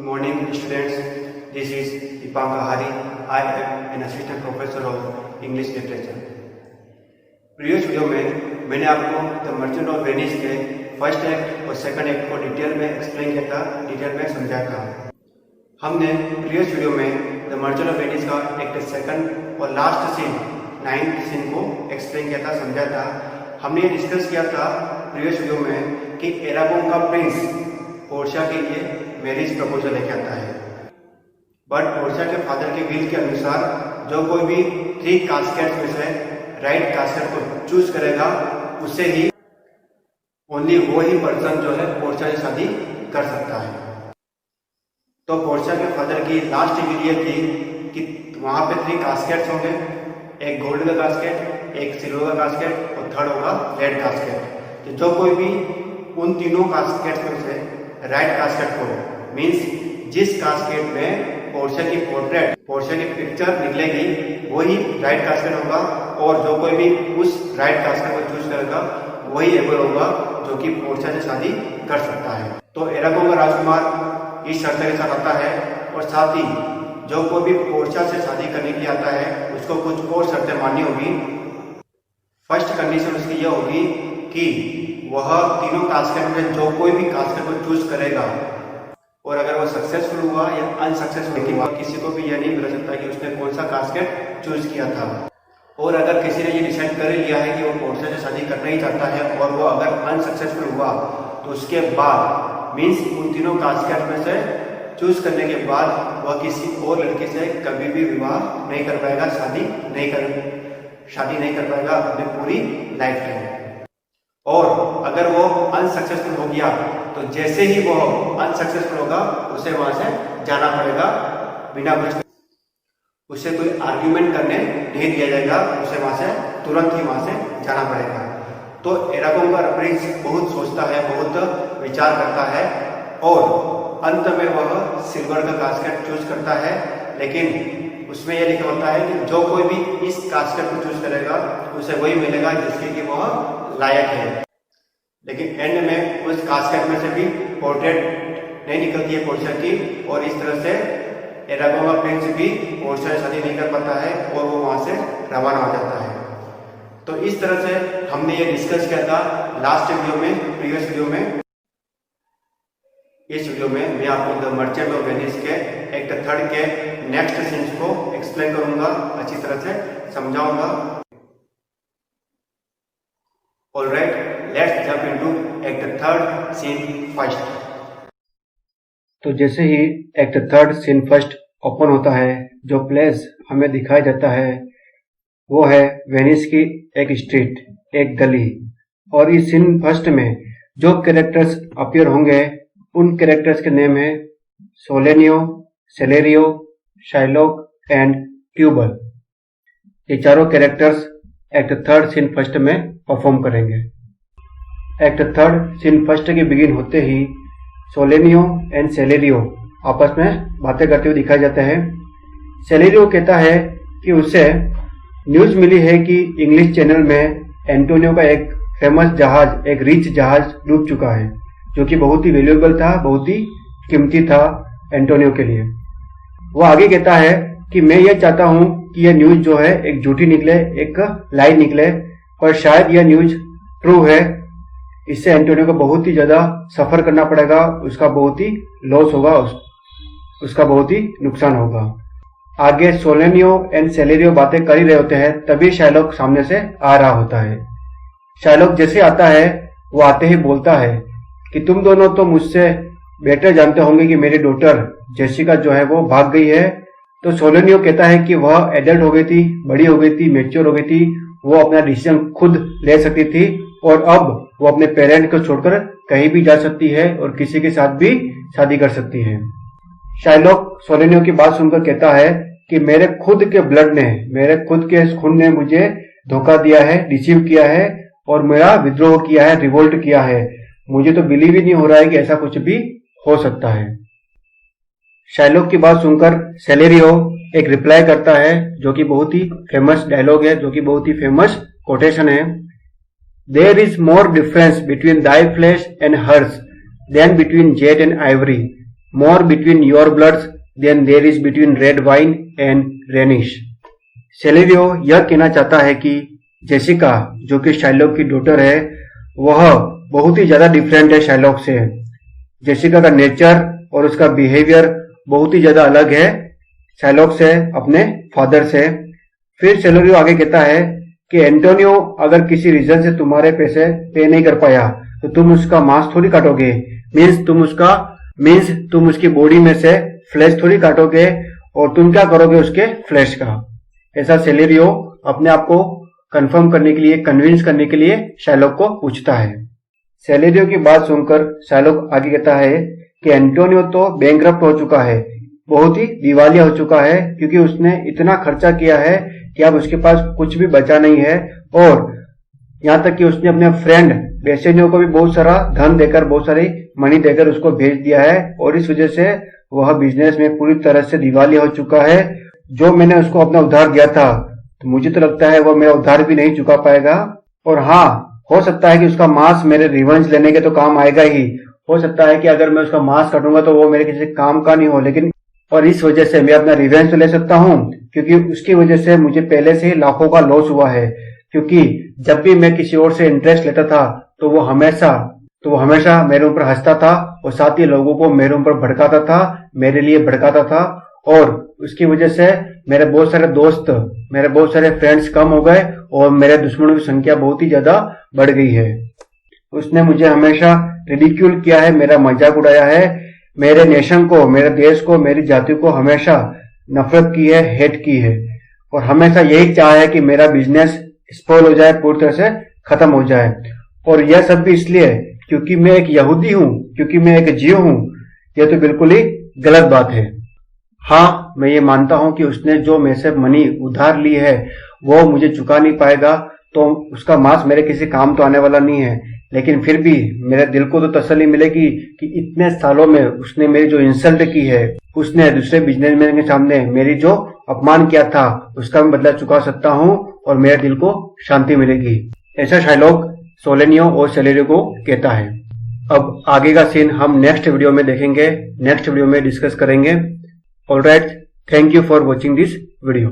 Good morning, students. This is Dipanka Hari. I am an assistant professor of English literature. Previous video में मैंने आपको the merchant of Venice के first act और second act को detail में explain किया था, डिटेल में समझाया था। हमने प्रीवियस वीडियो में द मर्चेंट ऑफ वेनिस का एक्ट सेकंड और लास्ट सीन 9th सीन को एक्सप्लेन किया था, समझाया था। हमने ये डिस्कस किया था प्रीवियस वीडियो में कि एरागोन का प्रिंस पोर्शिया के लिए मैरिज प्रपोजल लेके आता है, बट पोर्शिया के फादर के विल के अनुसार जो कोई भी 3 कास्केट्स में से राइट कास्केट को चूज करेगा उससे ही ओनली वो ही पर्सन जो है पोर्शिया से शादी कर सकता है। तो पोर्शिया के फादर की लास्ट विल ये थी कि वहां पे 3 कास्केट्स होंगे, एक गोल्ड का कास्केट, एक सिल्वर का कास्केट और थर्ड होगा रेड कास्केट। तो जो कोई भी उन तीनों कास्केट्स में से राइट कास्केट को मीन्स जिस कास्केट में पोर्शिया की पोर्ट्रेट, पोर्शिया की पिक्चर निकलेगी वही राइट कास्केट होगा, और जो कोई भी उस राइट कास्केट को चूज करेगा वही एबल होगा जो कि पोर्शिया से शादी कर सकता है। तो एरागोन का राजकुमार इस शर्त के साथ आता है, और साथ ही जो कोई भी पोर्शिया से शादी करने के लिए आता है उसको कुछ और शर्तें माननी होगी। फर्स्ट कंडीशन उसकी यह होगी कि वह तीनों कास्केट में जो कोई भी कास्केट को चूज करेगा, और अगर वो सक्सेसफुल हुआ या अनसक्सेसफुल हुआ, किसी को भी यह नहीं बता सकता कि उसने कौन सा कास्केट चूज किया था। और अगर किसी ने ये डिसाइड कर लिया है कि वो पोर्शिया से शादी करना ही चाहता है और वो अगर अनसक्सेसफुल हुआ तो उसके बाद मीन्स उन तीनों कास्केट में से चूज करने के बाद वह किसी और लड़की से कभी भी विवाह नहीं कर पाएगा, शादी नहीं कर पाएगा अपनी पूरी लाइफ टाइम। और अगर वो अनसक्सेसफुल हो गया तो जैसे ही वो अनसक्सेसफुल होगा उसे वहां से जाना पड़ेगा, बिना कुछ उसे कोई आर्ग्यूमेंट करने नहीं दिया जाएगा, उसे वहां से तुरंत ही वहां से जाना पड़ेगा। तो एरागोन का प्रिंस बहुत सोचता है, बहुत विचार करता है, और अंत में वह सिल्वर का कास्केट चूज करता है। लेकिन उसमें यह लिखा होता है कि जो कोई भी इस कास्केट को चूज करेगा उसे वही मिलेगा जिसके कि वह लायक है। लेकिन एंड में उस कास्केट में से भी पोर्ट्रेट नहीं निकलती है पोर्शिया की, और इस तरह से एरागोन का प्रिंस भी पोर्शिया से शादी नहीं कर पाता है और वो वहां से रवाना हो जाता है। तो इस तरह से हमने ये डिस्कस किया था लास्ट वीडियो में, प्रीवियस वीडियो में। इस वीडियो में मैं आपको द मर्चेंट ऑफ वेनिस के एक्ट थर्ड के नेक्स्ट सीन्स को एक्सप्लेन करूंगा, अच्छी तरह से समझाऊंगा। Alright, let's jump into act third scene first. तो जैसे ही act third scene first open होता है, जो प्लेस हमें दिखाया जाता है वो है वेनिस की एक स्ट्रीट, एक गली। और इस सीन फर्स्ट में जो कैरेक्टर्स अपीयर होंगे उन कैरेक्टर्स के नेम है Solanio, Salerio, Shylock and Tubal. ये चारों characters act third scene first में परफॉर्म करेंगे। एक्ट थर्ड सीन फर्स्ट के बिगिन होते ही सोलेनियो एंड सेलेरियो आपस में बातें करते हुए दिखाए जाते हैं। सेलेरियो कहता है कि उसे न्यूज मिली है कि इंग्लिश चैनल में एंटोनियो का एक फेमस जहाज, एक रिच जहाज डूब चुका है, जो कि बहुत ही वैल्यूएबल था, बहुत ही कीमती था एंटोनियो के लिए। वो आगे कहता है कि मैं ये चाहता हूं कि यह न्यूज जो है एक झूठी निकले, एक लाई निकले, पर शायद यह न्यूज ट्रू है। इससे एंटोनियो को बहुत ही ज्यादा सफर करना पड़ेगा, उसका बहुत ही लॉस होगा, उसका बहुत ही नुकसान होगा। आगे सोलेनियो एंड सेलेरियो बातें कर ही रहे होते हैं, तभी शाइलॉक सामने से आ रहा होता है। शाइलॉक जैसे आता है वो आते ही बोलता है कि तुम दोनों तो मुझसे बेटर जानते होंगे कि मेरी डॉटर जेसिका जो है वो भाग गई है। तो सोलेनियो कहता है कि वह एडल्ट हो गई थी, बड़ी हो गई थी, मैच्योर हो गई थी, वो अपना डिसीजन खुद ले सकती थी, और अब वो अपने पेरेंट को छोड़कर कहीं भी जा सकती है और किसी के साथ भी शादी कर सकती है। शाइलॉक सोलेनियो की बात सुनकर कहता है कि मेरे खुद के ब्लड ने, मेरे खुद के खून ने मुझे धोखा दिया है, डिसीव किया है और मेरा विद्रोह किया है, रिवोल्ट किया है। मुझे तो बिलीव ही नहीं हो रहा है कि ऐसा कुछ भी हो सकता है। शाइलॉक की बात सुनकर सेलेरियो एक रिप्लाई करता है जो कि बहुत ही फेमस डायलॉग है, जो कि बहुत ही फेमस कोटेशन है। There is more difference between thy flesh and hers than between jet and ivory. more between your bloods than there is between red wine and Rhenish. Celerio यह कहना चाहता है कि जेसिका जो कि शाइलॉक की daughter है वह बहुत ही ज्यादा डिफरेंट है शाइलॉक से। जेसिका का नेचर और उसका बिहेवियर बहुत ही ज्यादा अलग है शाइलॉक से, अपने फादर से। फिर सेलेरियो आगे कहता है कि एंटोनियो अगर किसी रीजन से तुम्हारे पैसे पे नहीं कर पाया तो तुम उसका मांस थोड़ी काटोगे, मीन्स तुम उसकी बॉडी में से फ्लैश थोड़ी काटोगे और तुम क्या करोगे उसके फ्लैश का। ऐसा सेलेरियो अपने आप को कंफर्म करने के लिए, कन्विंस करने के लिए शाइलॉक को पूछता है। सेलेरियो की बात सुनकर शाइलॉक आगे कहता है कि एंटोनियो तो बैंकरप्ट हो चुका है, बहुत ही दिवालिया हो चुका है, क्योंकि उसने इतना खर्चा किया है कि अब उसके पास कुछ भी बचा नहीं है। और यहाँ तक कि उसने अपने फ्रेंड बेसेनियो को भी बहुत सारा धन देकर, बहुत सारी मनी देकर उसको भेज दिया है और इस वजह से वह बिजनेस में पूरी तरह से दिवालिया हो चुका है। जो मैंने उसको अपना उधार दिया था तो मुझे तो लगता है वो मेरा उधार भी नहीं चुका पाएगा। और हाँ, हो सकता है कि उसका मांस मेरे रिवेंज लेने के तो काम आएगा ही। हो सकता है कि अगर मैं उसका मांस काटूंगा तो वो मेरे किसी काम का नहीं हो, लेकिन और इस वजह से मैं अपना रिवेंज तो ले सकता हूँ, क्योंकि उसकी वजह से मुझे पहले से ही लाखों का लॉस हुआ है। क्योंकि जब भी मैं किसी और से इंटरेस्ट लेता था तो वो हमेशा मेरे ऊपर हंसता था और साथ ही लोगों को मेरे ऊपर भड़काता था, मेरे लिए भड़काता था। और उसकी वजह से मेरे बहुत सारे दोस्त, मेरे बहुत सारे फ्रेंड्स कम हो गए और मेरे दुश्मनों की संख्या बहुत ही ज्यादा बढ़ गई है। उसने मुझे हमेशा रिडिक्यूल किया है, मेरा मजाक उड़ाया है, मेरे नेशन को, मेरे देश को, मेरी जाति को हमेशा नफरत की है, हेट की है और हमेशा यही चाहा है कि मेरा बिजनेस स्पॉइल हो जाए, पूरी तरह से खत्म हो जाए। और यह सब भी इसलिए क्योंकि मैं एक यहूदी हूं, क्योंकि मैं एक जीव हूं। यह तो बिल्कुल ही गलत बात है। हाँ, मैं ये मानता हूं कि उसने जो मेरे से मनी उधार ली है वो मुझे चुका नहीं पाएगा, तो उसका मांस मेरे किसी काम तो आने वाला नहीं है। लेकिन फिर भी मेरे दिल को तो तसल्ली मिलेगी कि इतने सालों में उसने मेरी जो इंसल्ट की है, उसने दूसरे बिजनेसमैन के सामने मेरी जो अपमान किया था उसका मैं बदला चुका सकता हूँ और मेरे दिल को शांति मिलेगी। ऐसा शाइलॉक सोलेनियो और सेलेरियो को कहता है। अब आगे का सीन हम नेक्स्ट वीडियो में देखेंगे, नेक्स्ट वीडियो में डिस्कस करेंगे। Alright, thank you for watching this video.